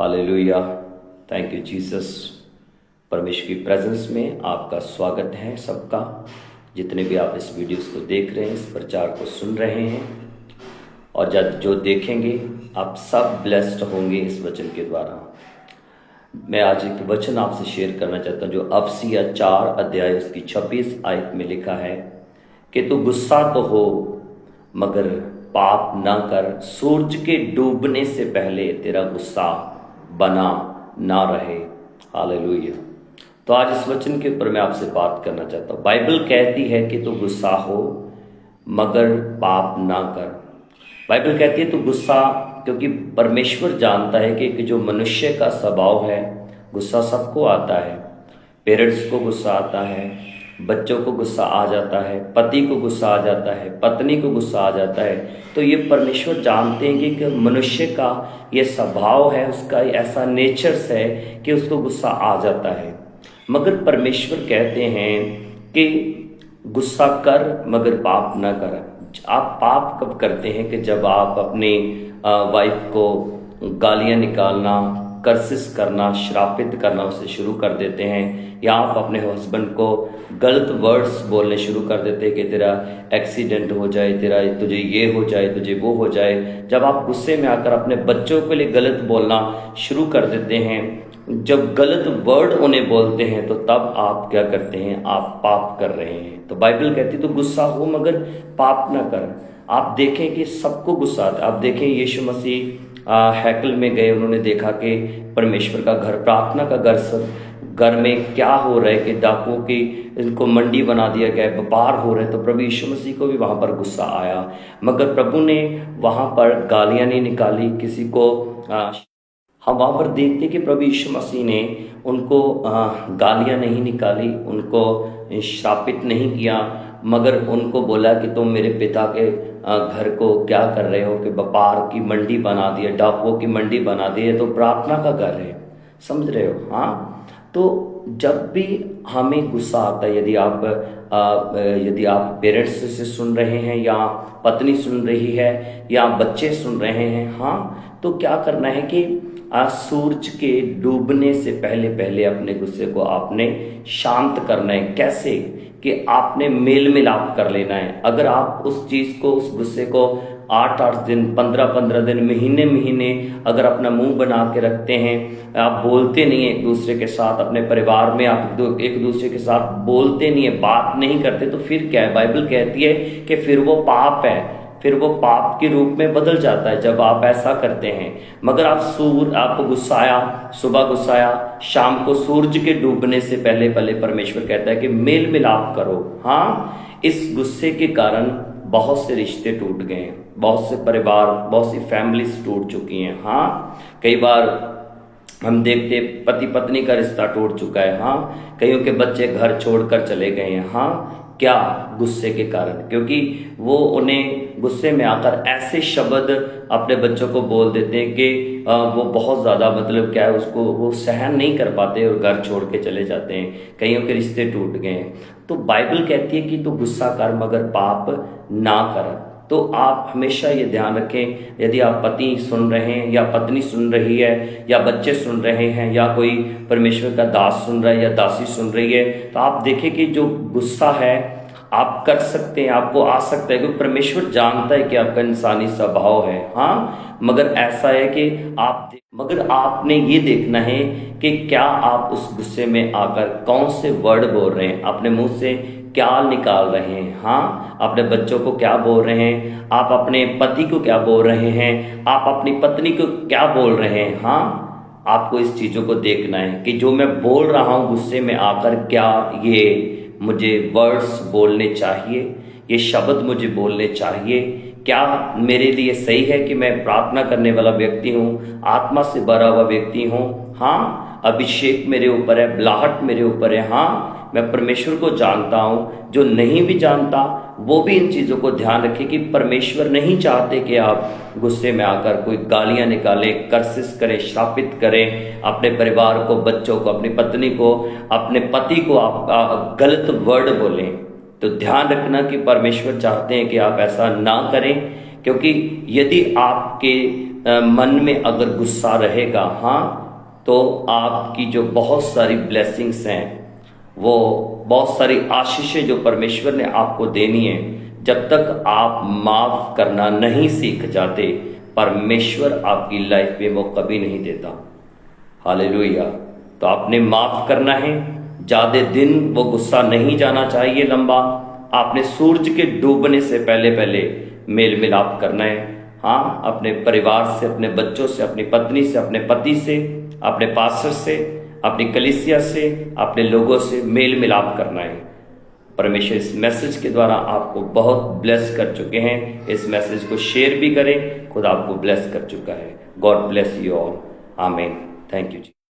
Hallelujah. Thank you Jesus. परमेश्वर की presence में आपका स्वागत है सबका। जितने भी आप इस वीडियोस को देख रहे हैं, इस प्रचार को सुन रहे हैं और जो देखेंगे, आप सब ब्लेस्ड होंगे इस वचन के द्वारा। मैं आज एक वचन आपसे शेयर करना चाहता हूँ जो अफसिया 4 अध्याय उसकी 26 आयत में लिखा है कि तू गुस्सा तो हो मगर पाप ना कर, सूरज के डूबने से पहले तेरा गुस्सा बना ना रहे। हालेलुया। तो आज इस वचन के ऊपर मैं आपसे बात करना चाहता हूँ। बाइबल कहती है कि तू गुस्सा हो मगर पाप ना कर। बाइबल कहती है तू गुस्सा, क्योंकि परमेश्वर जानता है कि जो मनुष्य का स्वभाव है, गुस्सा सबको आता है। पेरेंट्स को गुस्सा आता है, बच्चों को गुस्सा आ जाता है, पति को गुस्सा आ जाता है, पत्नी को गुस्सा आ जाता है। तो ये परमेश्वर जानते हैं कि मनुष्य का ये स्वभाव है, उसका ऐसा नेचर्स है कि उसको गुस्सा आ जाता है। मगर परमेश्वर कहते हैं कि गुस्सा कर मगर पाप ना कर। आप पाप कब करते हैं? कि जब आप अपनी वाइफ को गालियां निकालना, कर्सिस करना, श्रापित करना उसे शुरू कर देते हैं, या आप अपने हस्बैंड को गलत वर्ड्स बोलने शुरू कर देते हैं कि तेरा एक्सीडेंट हो जाए, तेरा तुझे ये हो जाए, तुझे वो हो जाए। जब आप गुस्से में आकर अपने बच्चों के लिए गलत बोलना शुरू कर देते हैं, जब गलत वर्ड उन्हें बोलते हैं, तो तब आप क्या करते हैं? आप पाप कर रहे हैं। तो बाइबल कहती तो गुस्सा हो मगर पाप ना कर। आप देखें कि सबको गुस्सा आता है। आप देखें यीशु मसीह हैकल में गए, उन्होंने देखा कि परमेश्वर का घर, प्रार्थना का घर में क्या हो रहा है कि डाकुओं की इनको मंडी बना दिया गया है, व्यापार हो रहे हैं। तो प्रभु यीशु मसीह को भी वहाँ पर गुस्सा आया, मगर प्रभु ने वहाँ पर गालियाँ नहीं निकाली किसी को। हम वहाँ पर देखते कि प्रभु यीशु मसीह ने उनको गालियाँ नहीं निकाली, उनको श्रापित नहीं किया, मगर उनको बोला कि तुम मेरे पिता के घर को क्या कर रहे हो कि व्यापार की मंडी बना दी है, डाकुओं की मंडी बना दी है। तो प्रार्थना का घर है, समझ रहे हो? हाँ। तो जब भी हमें गुस्सा आता है, यदि आप पेरेंट्स से सुन रहे हैं, या पत्नी सुन रही है, या बच्चे सुन रहे हैं, हाँ, तो क्या करना है कि सूरज के डूबने से पहले अपने गुस्से को आपने शांत करना है। कैसे? कि आपने मेल मिलाप कर लेना है। अगर आप उस चीज़ को, उस गुस्से को 8-8 दिन, 15-15 दिन, महीने अगर अपना मुंह बना के रखते हैं, आप बोलते नहीं है एक दूसरे के साथ, अपने परिवार में आप एक दूसरे के साथ बोलते नहीं है, बात नहीं करते, तो फिर क्या है? बाइबल कहती है कि फिर वो पाप है, फिर वो पाप के रूप में बदल जाता है जब आप ऐसा करते हैं। मगर आपको गुस्साया, सुबह गुस्साया, शाम को सूरज के डूबने से पहले परमेश्वर कहता है कि मेल मिलाप करो। हाँ, इस गुस्से के कारण बहुत से रिश्ते टूट गए हैं, बहुत से परिवार, बहुत सी फैमिलीज टूट चुकी हैं। हाँ, कई बार हम देखते पति पत्नी का रिश्ता टूट चुका है। हाँ, कईयों के बच्चे घर छोड़कर चले गए हैं। हाँ, क्या? गुस्से के कारण, क्योंकि वो उन्हें गुस्से में आकर ऐसे शब्द अपने बच्चों को बोल देते हैं कि वो बहुत ज़्यादा, मतलब क्या है, उसको वो सहन नहीं कर पाते और घर छोड़ के चले जाते हैं। कईयों के रिश्ते टूट गए हैं। तो बाइबल कहती है कि तू गुस्सा कर मगर पाप ना कर। तो आप हमेशा ये ध्यान रखें, यदि आप पति सुन रहे हैं, या पत्नी सुन रही है, या बच्चे सुन रहे हैं, या कोई परमेश्वर का दास सुन रहा है या दासी सुन रही है, तो आप देखें कि जो गुस्सा है आप कर सकते हैं, आपको आ सकता है, क्योंकि परमेश्वर जानता है कि आपका इंसानी स्वभाव है। हाँ, मगर ऐसा है कि मगर आपने ये देखना है कि क्या आप उस गुस्से में आकर कौन से वर्ड बोल रहे हैं, अपने मुंह से क्या निकाल रहे हैं। हाँ, अपने बच्चों को क्या बोल रहे हैं, आप अपने पति को क्या बोल रहे हैं, आप अपनी पत्नी को क्या बोल रहे हैं। हाँ, आपको इस चीज़ों को देखना है कि जो मैं बोल रहा हूँ गुस्से में आकर, क्या ये मुझे वर्ड्स बोलने चाहिए, ये शब्द मुझे बोलने चाहिए, क्या मेरे लिए सही है कि मैं प्रार्थना करने वाला व्यक्ति हूँ, आत्मा से भरा हुआ व्यक्ति हूँ। हाँ, अभिषेक मेरे ऊपर है, बुलाहट मेरे ऊपर है। हाँ, मैं परमेश्वर को जानता हूँ। जो नहीं भी जानता वो भी इन चीज़ों को ध्यान रखे कि परमेश्वर नहीं चाहते कि आप गुस्से में आकर कोई गालियाँ निकालें, कर्सिस करें, श्रापित करें अपने परिवार को, बच्चों को, अपनी पत्नी को, अपने पति को आप गलत वर्ड बोलें। तो ध्यान रखना कि परमेश्वर चाहते हैं कि आप ऐसा ना करें, क्योंकि यदि आपके मन में अगर गुस्सा रहेगा, हाँ, तो आपकी जो बहुत सारी ब्लेसिंग्स हैं, वो बहुत सारी आशीषें जो परमेश्वर ने आपको देनी है, जब तक आप माफ़ करना नहीं सीख जाते, परमेश्वर आपकी लाइफ में वो कभी नहीं देता। हालेलुया। तो आपने माफ़ करना है, ज़्यादा दिन वो गुस्सा नहीं जाना चाहिए लंबा। आपने सूरज के डूबने से पहले पहले मेल मिलाप करना है, हाँ, अपने परिवार से, अपने बच्चों से, अपनी पत्नी से, अपने पति से, अपने पास्टर से, अपनी कलीसिया से, अपने लोगों से मेल मिलाप करना है। परमेश्वर इस मैसेज के द्वारा आपको बहुत ब्लेस कर चुके हैं। इस मैसेज को शेयर भी करें, खुद आपको ब्लेस कर चुका है। God bless you all. आमीन। Thank you.